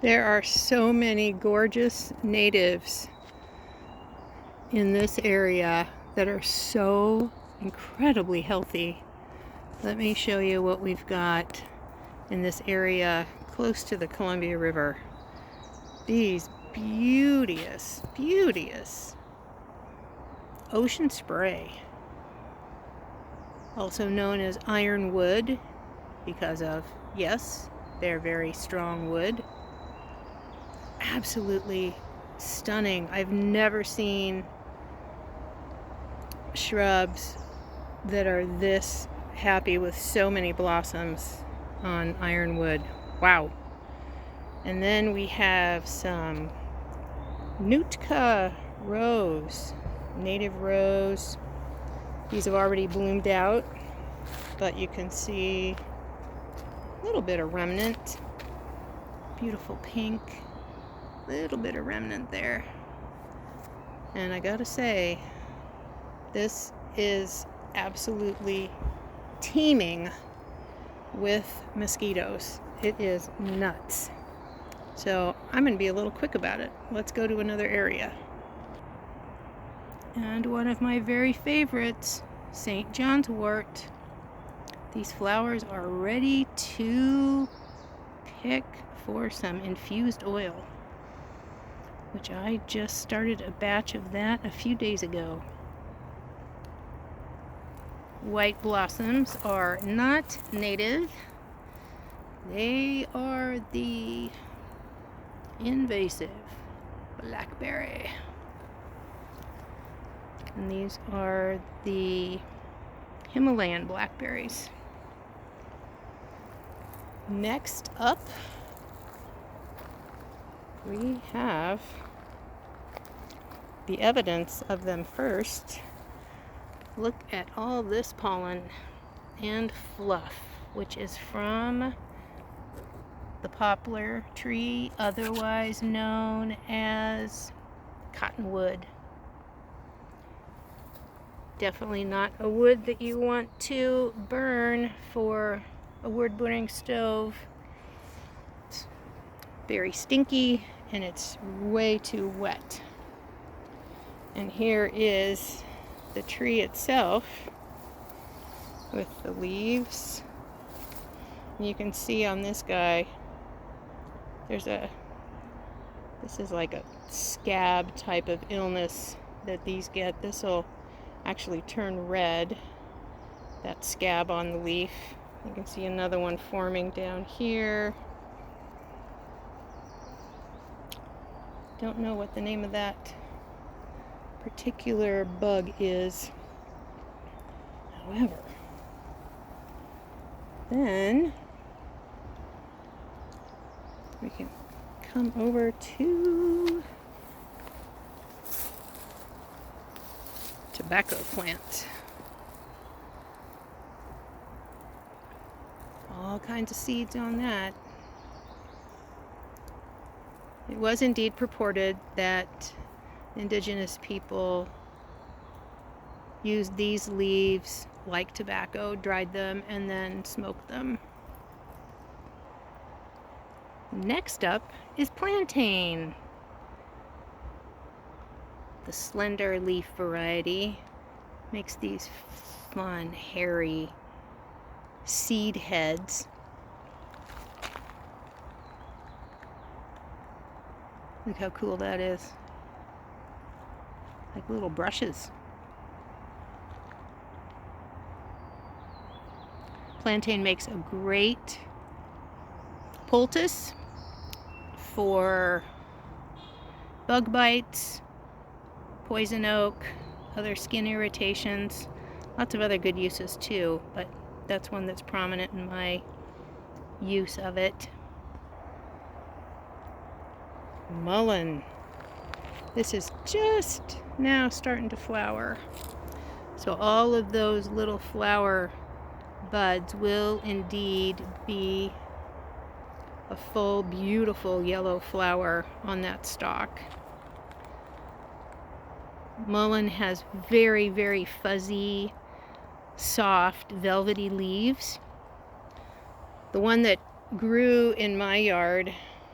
There are so many gorgeous natives in this area that are so incredibly healthy. Let me show you what we've got in this area close to the Columbia River. These beauteous ocean spray, also known as ironwood because of, yes, they're very strong wood. Absolutely stunning. I've never seen shrubs that are this happy with so many blossoms on ironwood. Wow. And then we have some Nootka rose, native rose. These have already bloomed out, but you can see a little bit of remnant. Beautiful pink, little bit of remnant there. And I gotta say, this is absolutely teeming with mosquitoes. It is nuts. So I'm going to be a little quick about it. Let's go to another area. And one of my very favorites, St. John's wort. These flowers are ready to pick for some infused oil, which I just started a batch of that a few days ago. White blossoms are not native. They are the invasive blackberry. And these are the Himalayan blackberries. Next up, we have the evidence of them first. Look at all this pollen and fluff, which is from the poplar tree, otherwise known as cottonwood. Definitely not a wood that you want to burn for a wood-burning stove. It's very stinky and it's way too wet. And here is the tree itself with the leaves. And you can see on this guy, this is like a scab type of illness that these get. This will actually turn red, that scab on the leaf. You can see another one forming down here. Don't know what the name of that particular bug is. However, then we can come over to tobacco plant. All kinds of seeds on that. It was indeed purported that indigenous people used these leaves like tobacco, dried them, and then smoked them. Next up is plantain. The slender leaf variety makes these fun, hairy seed heads. Look how cool that is. Like little brushes. Plantain makes a great poultice for bug bites, poison oak, other skin irritations, lots of other good uses too, but that's one that's prominent in my use of it. Mullein. This is just now starting to flower. So all of those little flower buds will indeed be a full, beautiful yellow flower on that stalk. Mullein has very, very fuzzy, soft, velvety leaves. The one that grew in my yard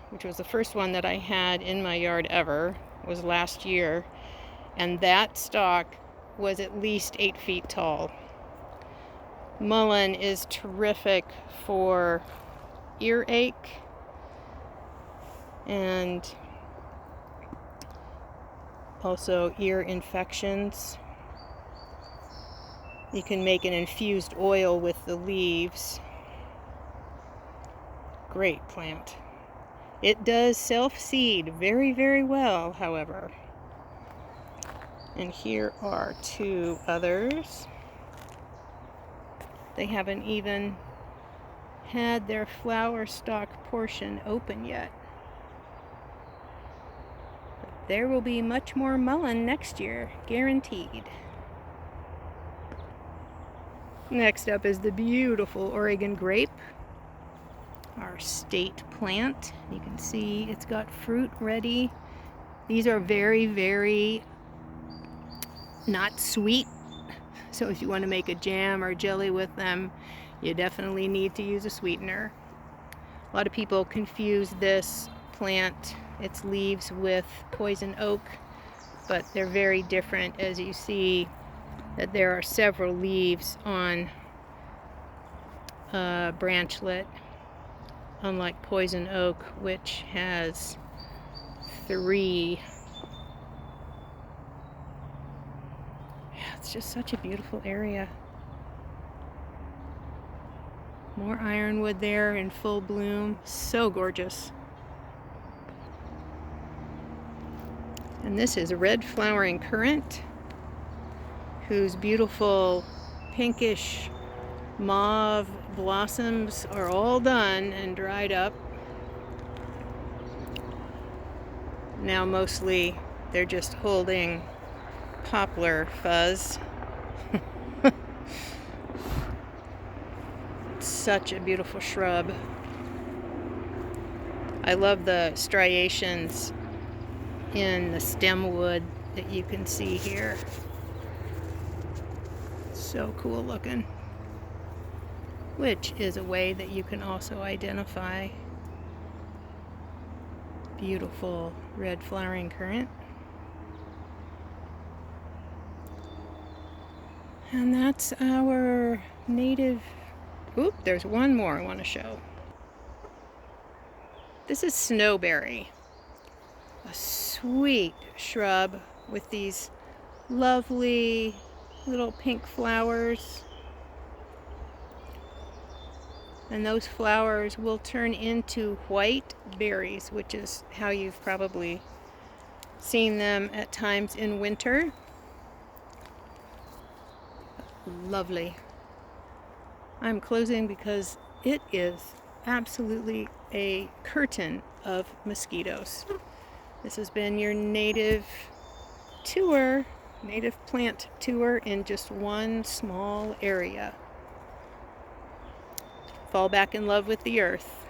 which was the first one that I had in my yard ever, was last year, and that stalk was at least 8 feet tall. Mullein is terrific for earache and also ear infections. You can make an infused oil with the leaves. Great plant. It does self-seed very, very well, however. And here are 2 others. They haven't even had their flower stalk portion open yet. But there will be much more mullein next year, guaranteed. Next up is the beautiful Oregon grape, our state plant. You can see it's got fruit ready. These are very, very not sweet. So if you want to make a jam or jelly with them, you definitely need to use a sweetener. A lot of people confuse this plant, its leaves, with poison oak, but they're very different, as you see that there are several leaves on a branchlet, unlike poison oak, which has 3. Yeah, it's just such a beautiful area. More ironwood there in full bloom. So gorgeous. And this is red flowering currant, whose beautiful pinkish mauve blossoms are all done and dried up. Now mostly they're just holding poplar fuzz. Such a beautiful shrub. I love the striations in the stem wood that you can see here. So cool looking. Which is a way that you can also identify beautiful red flowering currant. And that's our native. Oop, there's one more I want to show. This is snowberry, a sweet shrub with these lovely little pink flowers. And those flowers will turn into white berries, which is how you've probably seen them at times in winter. Lovely. I'm closing because it is absolutely a curtain of mosquitoes. This has been your native tour, native plant tour in just one small area. Fall back in love with the earth.